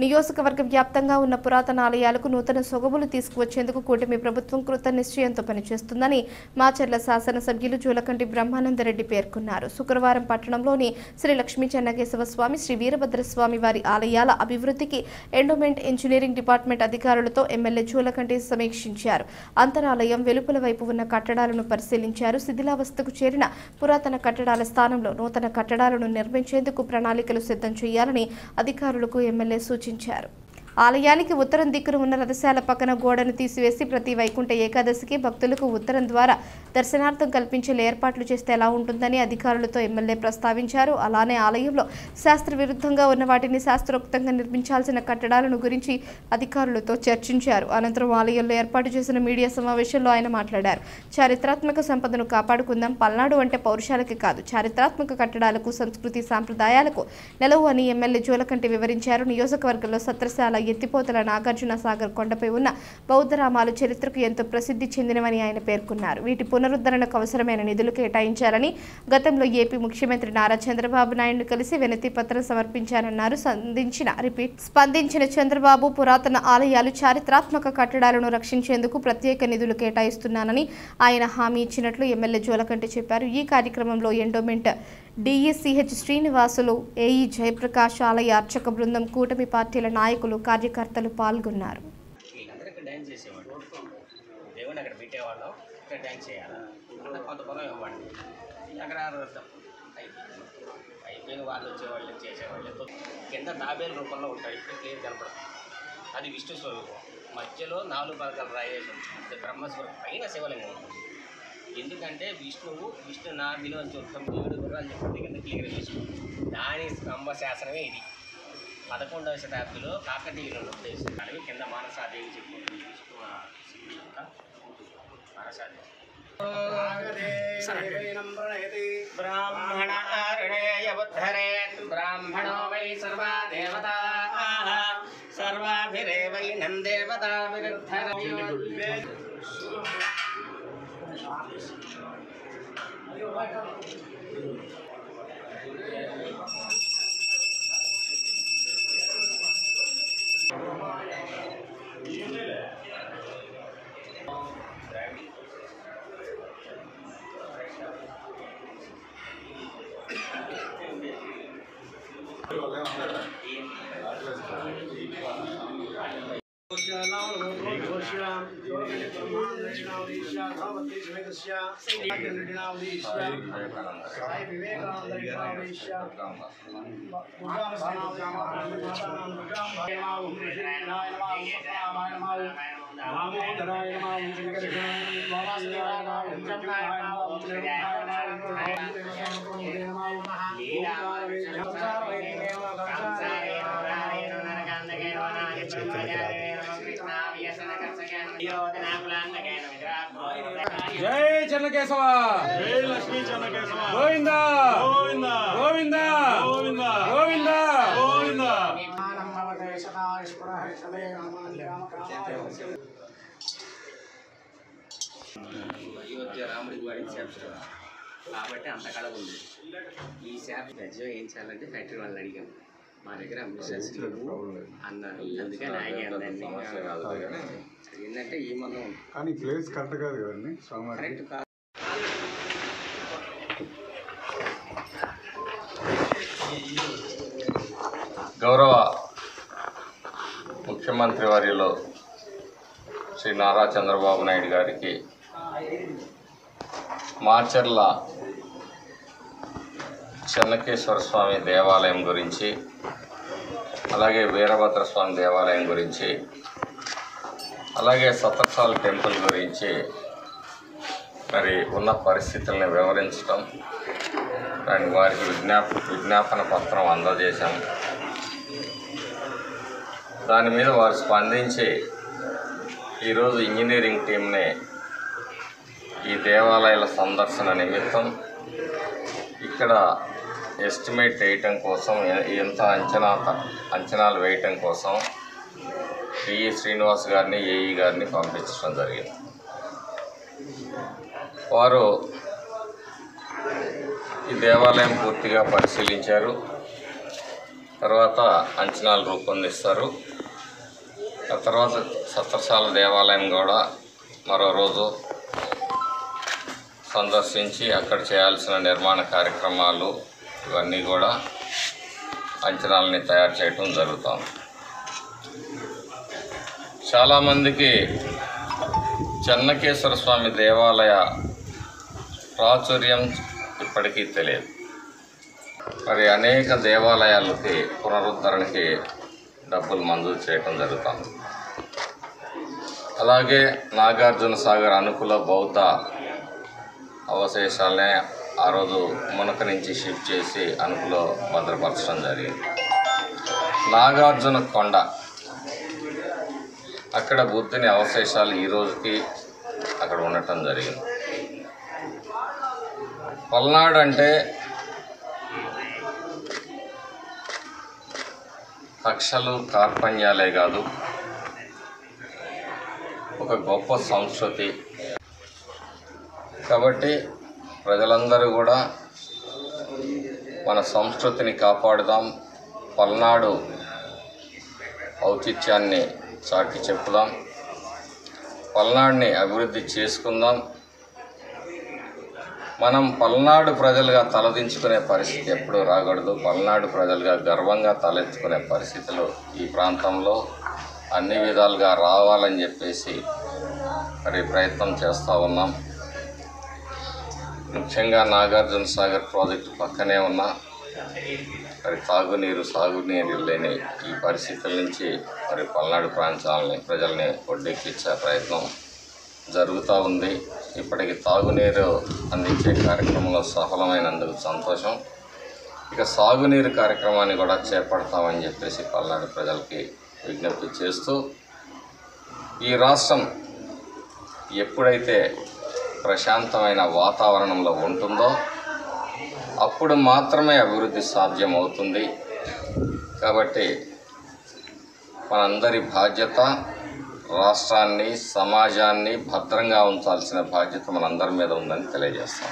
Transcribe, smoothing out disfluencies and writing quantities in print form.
నియోజకవర్గ వ్యాప్తంగా ఉన్న పురాతన ఆలయాలకు నూతన సొగబులు తీసుకువచ్చేందుకు కూటమి ప్రభుత్వం కృత నిశ్చయంతో పనిచేస్తుందని మాచర్ల శాసనసభ్యులు జూలకంటి బ్రహ్మానందరెడ్డి పేర్కొన్నారు. శుక్రవారం పట్టణంలోని శ్రీ లక్ష్మీ చెన్నకేశవ స్వామి, శ్రీ వీరభద్రస్వామి వారి ఆలయాల అభివృద్ధికి ఎండోమెంట్ ఇంజనీరింగ్ డిపార్ట్మెంట్ అధికారులతో ఎమ్మెల్యే జూలకంటి సమీక్షించారు. అంతరాలయం వెలుపల వైపు ఉన్న కట్టడాలను పరిశీలించారు. శిథిలావస్థకు చేరిన పురాతన కట్టడాల స్థానంలో నూతన కట్టడాలను నిర్మించేందుకు ప్రణాళికలు సిద్ధం చేయాలని అధికారులకు ఎమ్మెల్యే సూచించారు. ఆలయానికి ఉత్తరం దిక్కున ఉన్న రథశాల పక్కన గోడను తీసివేసి ప్రతి వైకుంఠ ఏకాదశికి భక్తులకు ఉత్తరం ద్వారా దర్శనార్థం కల్పించే ఏర్పాట్లు చేస్తే ఎలా ఉంటుందని అధికారులతో ఎమ్మెల్యే ప్రస్తావించారు. అలానే ఆలయంలో శాస్త్ర విరుద్ధంగా ఉన్న వాటిని శాస్త్రోక్తంగా నిర్మించాల్సిన కట్టడాలను గురించి అధికారులతో చర్చించారు. అనంతరం ఆలయంలో ఏర్పాటు చేసిన మీడియా సమావేశంలో ఆయన మాట్లాడారు. చారిత్రాత్మక సంపదను కాపాడుకుందాం. పల్నాడు అంటే పౌరుషాలకి కాదు, చారిత్రాత్మక కట్టడాలకు, సంస్కృతి సాంప్రదాయాలకు నెలవు అని ఎమ్మెల్యే జూలకంటి వివరించారు. నియోజకవర్గంలో సత్రశాల, ఎత్తిపోతల, నాగార్జున సాగర్ కొండపై ఉన్న బౌద్ధరామాలు చరిత్రకు ఎంతో ప్రసిద్ధి చెందినవని ఆయన పేర్కొన్నారు. వీటి పునరుద్ధరణకు అవసరమైన నిధులు కేటాయించాలని గతంలో ఏపీ ముఖ్యమంత్రి నారా చంద్రబాబు నాయుడును కలిసి వినతి పత్రం సమర్పించారన్నారు. స్పందించిన చంద్రబాబు పురాతన ఆలయాలు, చారిత్రాత్మక కట్టడాలను రక్షించేందుకు ప్రత్యేక నిధులు కేటాయిస్తున్నానని ఆయన హామీ ఇచ్చినట్లు ఎమ్మెల్యే జూలకంటి చెప్పారు. ఈ కార్యక్రమంలో ఎండోమెంట్ డిఈసిహెచ్ శ్రీనివాసులు, ఏఈ జయప్రకాష్, ఆలయ అర్చక బృందం, కూటమి పార్టీల నాయకులు, కార్యకర్తలు పాల్గొన్నారు. వాళ్ళు వచ్చేవాళ్ళు చేసేవాళ్ళు కింద తాబేలు రూపంలో ఉంటాయి. ఇప్పుడు క్లియర్ కనపడదు. అది విష్ణు స్వరూపం. మధ్యలో 4 పలకల రాయేశం, బ్రహ్మస్వరూపం, పైన శివలింగం ఉంటుంది. ఎందుకంటే విష్ణు నాభిలో చూస్తాం, 7 గుర్రాలు చెప్పండి కింద క్లియర్ చేసుకుంటాం. దాని స్తంభ శాసనమే ఇది. 11వ శతాబ్దిలో కాకతీయులు ఉద్దేశం అవి కింద మానసాదేవి చెప్పుకుంటుంది. విష్ణు మానసాదేవి బ్రాహ్మణ ఆరుణేయబుద్ధరే బ్రాహ్మణో వై సర్వా దేవతా సర్వాభిరేవైనం దేవతా విరుద్ధ जय चन्नकेशव, जय लक्ष्मी चन्नकेशव, गोविंदा गोविंदा गोविंदा गोविंदा गोविंदा गोविंदा। అయోధ్య రాముడికి వాడిన శాస్త్రం కాబట్టి అంత కళ ఉంది. ఈ శాప్ నిజం ఏం చేయాలంటే ఫ్యాక్టరీ వాళ్ళని అడిగాం. మా దగ్గర మిషన్స్ అన్నారు. అందుకని ఆగాను. ఏంటంటే ఈ మనం కానీ ప్లేస్ కరెక్ట్ కాదు కదండి, కరెక్ట్ కాదు. గౌరవ ముఖ్యమంత్రి వర్యులు శ్రీ నారా చంద్రబాబు నాయుడు గారికి మాచర్ల చెన్నకేశ్వర స్వామి దేవాలయం గురించి, అలాగే వీరభద్రస్వామి దేవాలయం గురించి, అలాగే సత్రసాల టెంపుల్ గురించి మరి ఉన్న పరిస్థితుల్ని వివరించడం, దానికి వారికి విజ్ఞాపన పత్రం అందజేశాం. దాని మీద వారు స్పందించి ఈరోజు ఇంజనీరింగ్ టీంని ఈ దేవాలయాల సందర్శన నిమిత్తం ఇక్కడ ఎస్టిమేట్ వేయటం కోసం, ఎంత అంచనాలు వేయటం కోసం డిఈ శ్రీనివాస్ గారిని, ఏఈ గారిని పంపించడం జరిగింది. వారు ఈ దేవాలయం పూర్తిగా పరిశీలించారు. తర్వాత అంచనాలు రూపొందిస్తారు. ఆ తర్వాత సత్రసాల దేవాలయం కూడా మరో రోజు సందర్శించి అక్కడ చేయాల్సిన నిర్మాణ కార్యక్రమాలు ఇవన్నీ కూడా అంచనాలని తయారు చేయటం జరుగుతుంది. చాలామందికి చెన్నకేశ్వర స్వామి దేవాలయ ప్రాచుర్యం ఇప్పటికీ తెలియదు. మరి అనేక దేవాలయాలకి పునరుద్ధరణకి డబ్బులు మంజూరు చేయటం జరుగుతుంది. అలాగే నాగార్జున సాగర్ అనుకుల బౌద్ధ అవశేషాలనే ఆ రోజు మునక నుంచి షిఫ్ట్ చేసి అనుకులో భద్రపరచడం జరిగింది. నాగార్జున కొండ అక్కడ బుద్ధుని అవశేషాలు ఈ రోజుకి అక్కడ ఉండటం జరిగింది. పల్నాడు అంటే కక్షలు కార్పణ్యాలే కాదు, ఒక గొప్ప సంస్కృతి. కాబట్టి ప్రజలందరూ కూడా మన సంస్కృతిని కాపాడుదాం, పల్నాడు ఔచిత్యాన్ని చాటి చెప్పుదాం, పల్నాడుని అభివృద్ధి చేసుకుందాం. మనం పల్నాడు ప్రజలుగా తలదించుకునే పరిస్థితి ఎప్పుడూ రాకూడదు. పల్నాడు ప్రజలుగా గర్వంగా తలెత్తుకునే పరిస్థితులు ఈ ప్రాంతంలో అన్ని విధాలుగా రావాలని చెప్పేసి మరి ప్రయత్నం చేస్తూ ఉన్నాం. ముఖ్యంగా నాగార్జున సాగర్ ప్రాజెక్టు పక్కనే ఉన్న మరి తాగునీరు సాగునీరు లేని ఈ పరిస్థితుల నుంచి మరి పల్నాడు ప్రాంతాలని ప్రజల్ని ఒడ్డెక్కించే ప్రయత్నం జరుగుతూ ఉంది. ఇప్పటికి తాగునీరు అందించే కార్యక్రమంలో సఫలమైనందుకు సంతోషం. ఇక సాగునీరు కార్యక్రమాన్ని కూడా చేపడతామని చెప్పేసి పల్నాడు ప్రజలకి విజ్ఞప్తి చేస్తూ, ఈ రాష్ట్రం ఎప్పుడైతే ప్రశాంతమైన వాతావరణంలో ఉంటుందో అప్పుడు మాత్రమే అభివృద్ధి సాధ్యమవుతుంది. కాబట్టి మనందరి బాధ్యత రాష్ట్రాన్ని, సమాజాన్ని భద్రంగా ఉంచాల్సిన బాధ్యత మనందరి మీద ఉందని తెలియజేస్తాం.